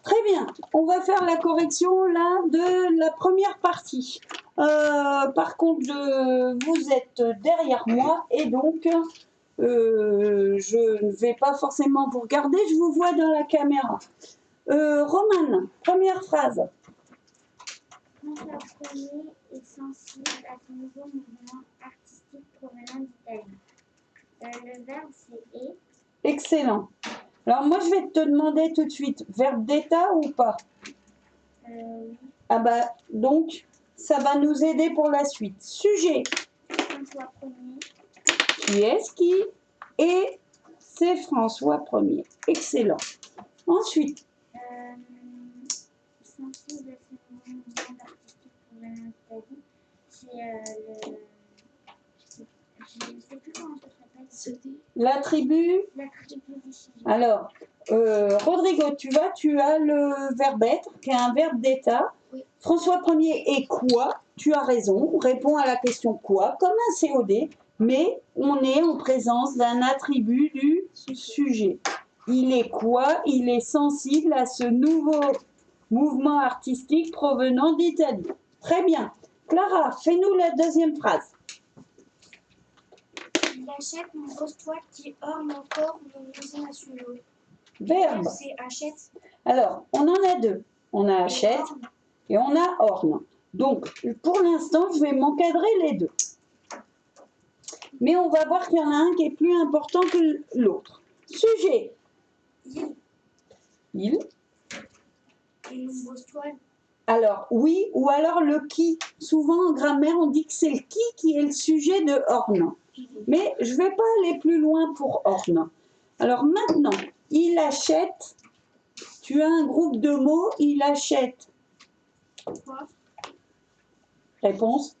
Très bien. On va faire la correction là de la première partie. Par contre, vous êtes derrière moi et donc je ne vais pas forcément vous regarder, je vous vois dans la caméra. Romane, première phrase. François Ier est sensible à ce nouveau mouvement artistique provenant d'Italie. Le verbe c'est est. Excellent. Alors moi je vais te demander tout de suite, verbe d'état ou pas? Oui. Ah bah donc ça va nous aider pour la suite. Sujet. François Ier. Qui est-ce qui? Et c'est François Ier. Excellent. Ensuite. Sensible à ce mouvement artistique provenant d'Italie. C'est je ne sais plus comment ça s'appelle. L'attribut. L'attribut du sujet. Alors, Rodrigo, tu as le verbe être, qui est un verbe d'état. Oui. François Ier est quoi? Tu as raison, on répond à la question quoi, comme un COD, mais on est en présence d'un attribut du sujet. Il est quoi? Il est sensible à ce nouveau mouvement artistique provenant d'Italie. Très bien. Clara, fais-nous la deuxième phrase. Il achète mon poste-toile qui orne encore nos musées nationaux. Verbe. C'est achète. Alors, on en a deux. On a achète et on a orne. Donc, pour l'instant, je vais m'encadrer les deux. Mais on va voir qu'il y en a un qui est plus important que l'autre. Sujet. Il. Et mon poste-toile. Alors, oui, ou alors le qui. Souvent, en grammaire, on dit que c'est le qui est le sujet de orne. Mais je ne vais pas aller plus loin pour orne. Alors maintenant, il achète. Tu as un groupe de mots, il achète. Quoi? Réponse.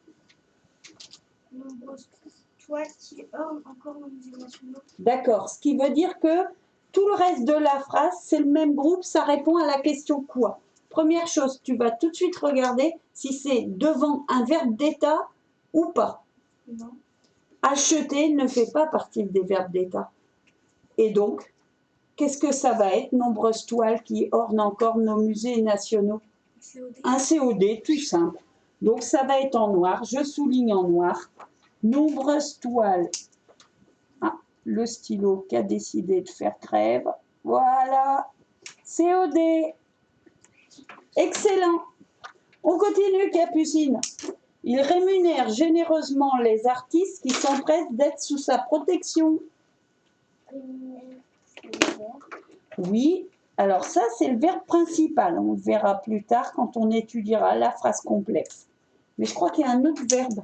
Mon poste-toile qui orne encore nos musées nationaux. D'accord, ce qui veut dire que tout le reste de la phrase, c'est le même groupe, ça répond à la question quoi. Première chose, tu vas tout de suite regarder si c'est devant un verbe d'état ou pas. Non. Acheter ne fait pas partie des verbes d'état. Et donc, qu'est-ce que ça va être? Nombreuses toiles qui ornent encore nos musées nationaux. Un COD, tout simple. Donc, ça va être en noir. Je souligne en noir. Nombreuses toiles. Ah, le stylo qui a décidé de faire trêve. Voilà. COD. Excellent. On continue, Capucine. Il rémunère généreusement les artistes qui s'empressent d'être sous sa protection. Oui, alors ça, c'est le verbe principal. On le verra plus tard quand on étudiera la phrase complexe. Mais je crois qu'il y a un autre verbe.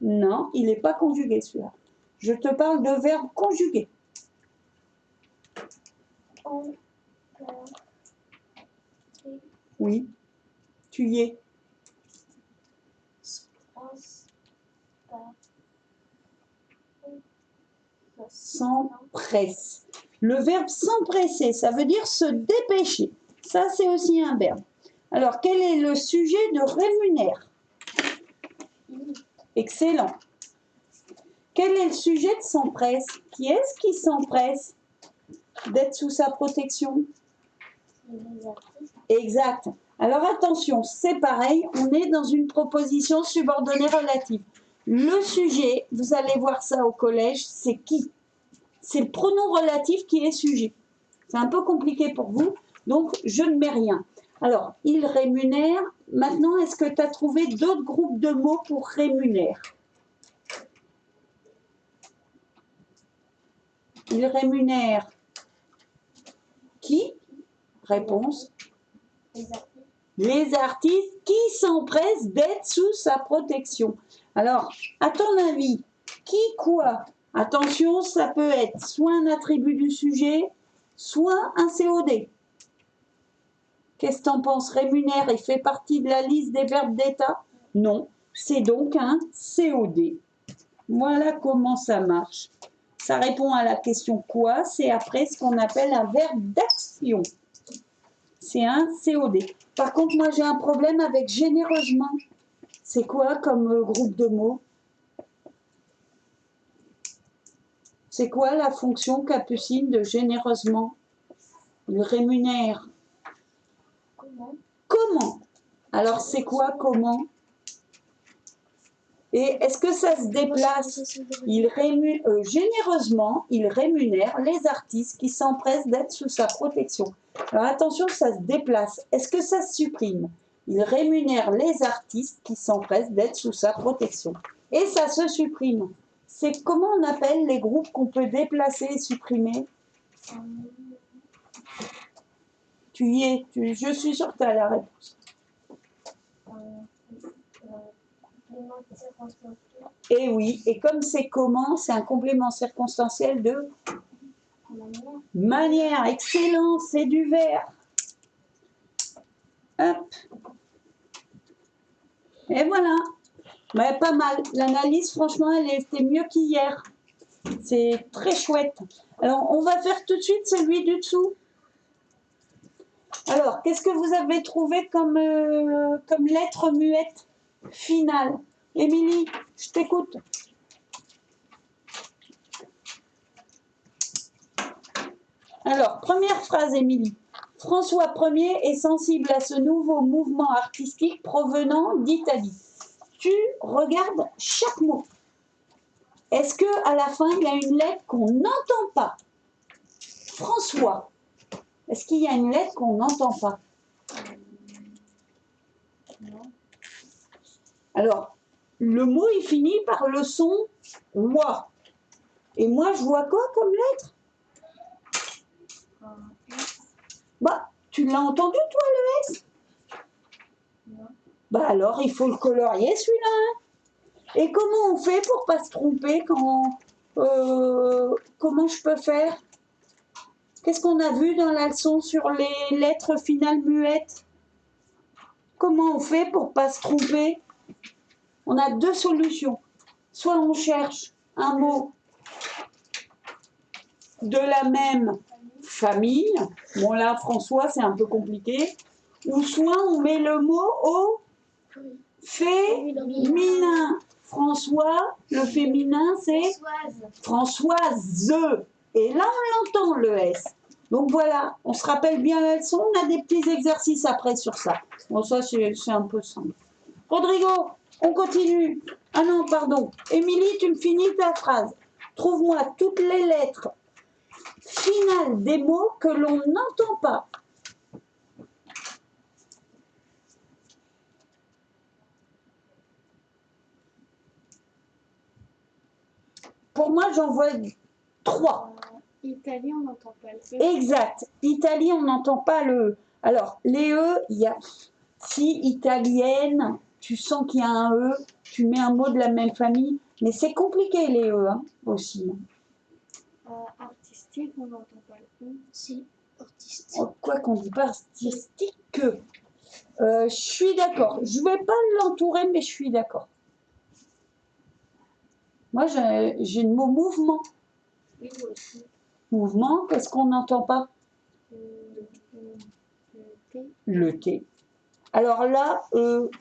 Non, il n'est pas conjugué, celui-là. Je te parle de verbe conjugué. Oui, tu y es. S'empresse. Le verbe s'empresser, ça veut dire se dépêcher. Ça, c'est aussi un verbe. Alors, quel est le sujet de rémunère? Excellent. Quel est le sujet de s'empresse? Qui est-ce qui s'empresse d'être sous sa protection? Exact. Alors attention, c'est pareil, on est dans une proposition subordonnée relative. Le sujet, vous allez voir ça au collège, c'est qui? C'est le pronom relatif qui est sujet. C'est un peu compliqué pour vous, donc je ne mets rien. Alors, il rémunère. Maintenant, est-ce que tu as trouvé d'autres groupes de mots pour rémunère? Il rémunère qui? Réponse. Les artistes qui s'empressent d'être sous sa protection. Alors, à ton avis, qui quoi? Attention, ça peut être soit un attribut du sujet, soit un COD. Qu'est-ce que tu en penses? Rémunère, il fait partie de la liste des verbes d'état? Non, c'est donc un COD. Voilà comment ça marche. Ça répond à la question quoi? C'est après ce qu'on appelle un verbe d'action. C'est un COD. Par contre, moi, j'ai un problème avec généreusement. C'est quoi comme groupe de mots? C'est quoi la fonction, Capucine, de généreusement? Il rémunère. Comment? Comment? Alors, c'est quoi comment? Et est-ce que ça se déplace? Généreusement, il rémunère les artistes qui s'empressent d'être sous sa protection. Alors attention, ça se déplace. Est-ce que ça se supprime? Il rémunère les artistes qui s'empressent d'être sous sa protection. Et ça se supprime. C'est comment on appelle les groupes qu'on peut déplacer et supprimer? Tu y es. Je suis sûre que tu as la réponse. Et oui, et comme c'est comment, c'est un complément circonstanciel de manière. Excellent, c'est du vert. Hop. Et voilà. Mais pas mal. L'analyse, franchement, elle était mieux qu'hier. C'est très chouette. Alors, on va faire tout de suite celui du dessous. Alors, qu'est-ce que vous avez trouvé comme lettre muette finale? Émilie, je t'écoute. Alors, première phrase, Émilie. François Ier est sensible à ce nouveau mouvement artistique provenant d'Italie. Tu regardes chaque mot. Est-ce qu'à la fin, il y a une lettre qu'on n'entend pas? François, est-ce qu'il y a une lettre qu'on n'entend pas? Non. Alors, le mot, il finit par le son « wa ». Et moi, je vois quoi comme lettre? Bah, tu l'as entendu, toi, le S? Non. Bah alors, il faut le colorier, celui-là. Hein. Et comment on fait pour pas se tromper quand... comment je peux faire? Qu'est-ce qu'on a vu dans la leçon sur les lettres finales muettes? Comment on fait pour pas se tromper? On a deux solutions. Soit on cherche un mot de la même famille. Bon là, François, c'est un peu compliqué. Ou soit on met le mot au féminin. François, le féminin, c'est Françoise. Et là, on l'entend, le S. Donc voilà, on se rappelle bien la leçon. On a des petits exercices après sur ça. Bon, ça, c'est un peu simple. Rodrigo, on continue. Ah non, pardon. Émilie, tu me finis ta phrase. Trouve-moi toutes les lettres finales des mots que l'on n'entend pas. Pour moi, j'en vois 3. Italie, on n'entend pas le E. Exact. Italie, on n'entend pas le E. Alors, les E, il y a... Si italienne, tu sens qu'il y a un E, tu mets un mot de la même famille. Mais c'est compliqué, les E, hein, aussi. Artistique, on n'entend pas le E. Si, artistique. Oh, quoi qu'on ne dit pas artistique que... je suis d'accord. Je ne vais pas l'entourer, mais je suis d'accord. Moi, j'ai le mot mouvement. Oui, moi aussi. Mouvement, qu'est-ce qu'on n'entend pas? Le T. Le T. Alors là,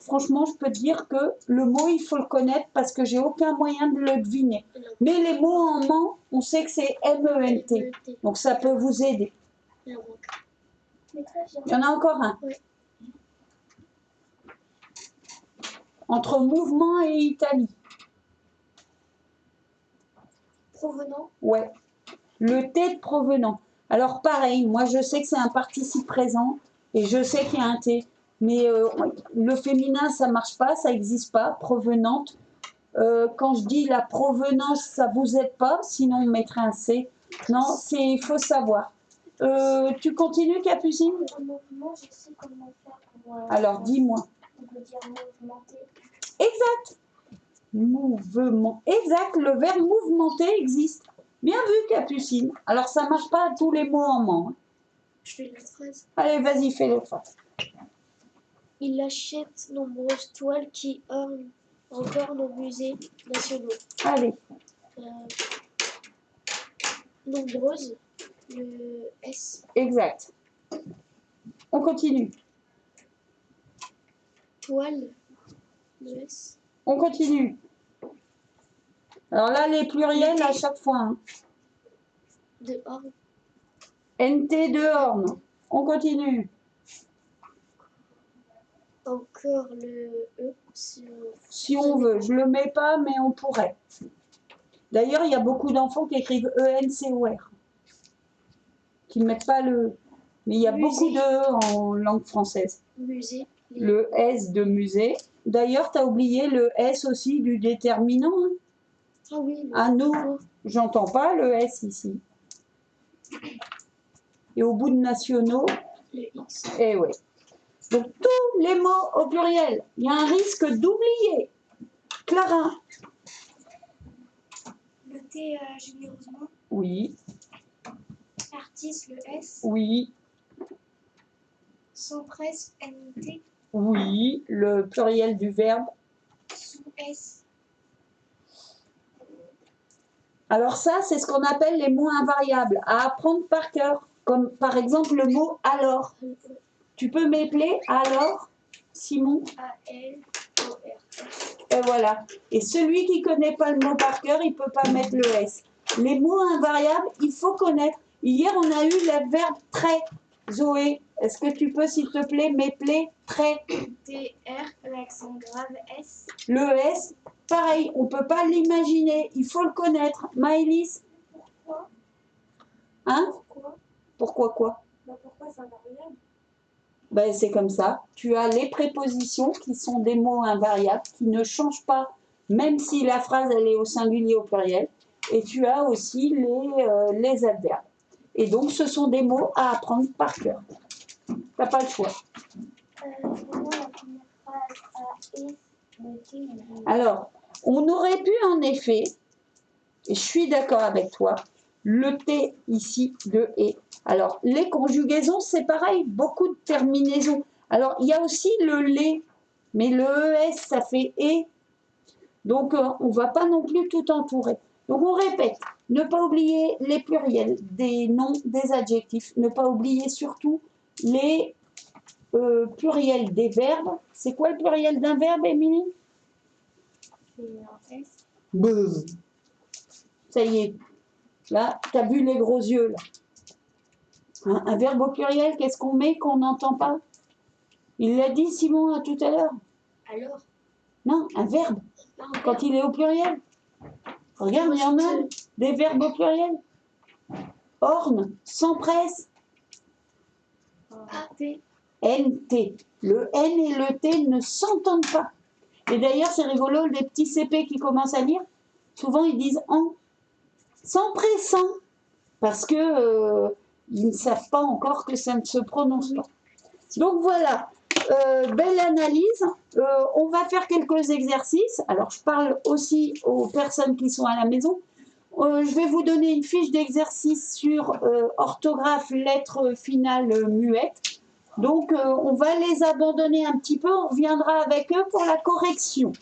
franchement, je peux te dire que le mot, il faut le connaître parce que j'ai aucun moyen de le deviner. Mais les mots en ment, on sait que c'est M-E-N-T. Donc ça peut vous aider. Il y en a encore un. Oui. Entre mouvement et Italie. Provenant. Ouais. Le T de provenant. Alors pareil, moi je sais que c'est un participe présent et je sais qu'il y a un T. Mais le féminin, ça marche pas, ça n'existe pas. Provenante. Quand je dis la provenance, ça vous aide pas, sinon on mettrait un C. Non, il faut savoir. Tu continues, Capucine? Le mouvement, je sais comment faire pour... Alors, dis-moi. On peut dire mouvementer. Exact. Mouvement. Exact, le verbe mouvementer existe. Bien vu, Capucine. Alors, ça marche pas à tous les mots en ment. Je fais la phrase. Allez, vas-y, fais le phrase. Il achète nombreuses toiles qui ornent encore nos musées nationaux. Allez. Nombreuses, le S. Exact. On continue. Toile, le S. On continue. Alors là, les pluriels à chaque fois. Hein. De orne. NT de Horn. On continue. Encore le E. Si on veut, je le mets pas, mais on pourrait. D'ailleurs, il y a beaucoup d'enfants qui écrivent ENCOR, qui ne mettent pas le E. Mais il y a beaucoup de E en langue française. Musée. Le S de musée. D'ailleurs, tu as oublié le S aussi du déterminant. Hein. Ah oui. À nous, j'entends pas le S ici. Et au bout de nationaux, Le X. eh oui. Donc, tous les mots au pluriel. Il y a un risque d'oublier. Clara. Le T généreusement. Oui. Artiste, le S. Oui. Sans presse, NT. Oui. Le pluriel du verbe. Sous S. Alors ça, c'est ce qu'on appelle les mots invariables, à apprendre par cœur. Comme par exemple le mot alors. Tu peux m'épeler alors, Simon? A-L-O-R. Et voilà. Et celui qui ne connaît pas le mot par cœur, il ne peut pas mettre le S. Les mots invariables, il faut connaître. Hier, on a eu le verbe très. Zoé, est-ce que tu peux, s'il te plaît, m'épeler très? T-R, l'accent grave S. Le S, pareil, on ne peut pas l'imaginer, il faut le connaître. Maëlys? Pourquoi? Hein? Pourquoi? Pourquoi quoi? Pourquoi c'est invariable? Ben, c'est comme ça. Tu as les prépositions qui sont des mots invariables, qui ne changent pas, même si la phrase elle est au singulier, au pluriel. Et tu as aussi les adverbes. Et donc, ce sont des mots à apprendre par cœur. Tu n'as pas le choix. Comment la première phrase a S, le T, Alors, on aurait pu en effet, et je suis d'accord avec toi, le T ici de et. Alors, les conjugaisons, c'est pareil, beaucoup de terminaisons. Alors, il y a aussi le les, mais le ES, ça fait et. Donc, on ne va pas non plus tout entourer. Donc, on répète, ne pas oublier les pluriels des noms, des adjectifs, ne pas oublier surtout les pluriels des verbes. C'est quoi le pluriel d'un verbe, Émilie? c'est un S. Buzz. Ça y est. Là, tu as vu les gros yeux, là. Hein, un verbe au pluriel, qu'est-ce qu'on met qu'on n'entend pas? Il l'a dit, Simon, tout à l'heure. Alors? Non, un verbe. Quand il est au pluriel. Regarde, il y en a des verbes au pluriel. Orne, s'empresse. A-T. NT. Le N et le T ne s'entendent pas. Et d'ailleurs, c'est rigolo, les petits CP qui commencent à lire, souvent ils disent en. S'empressant. Parce que ils ne savent pas encore que ça ne se prononce pas. Donc voilà, belle analyse. On va faire quelques exercices. Alors je parle aussi aux personnes qui sont à la maison. Je vais vous donner une fiche d'exercice sur orthographe, lettres finales muettes. Donc on va les abandonner un petit peu, on reviendra avec eux pour la correction.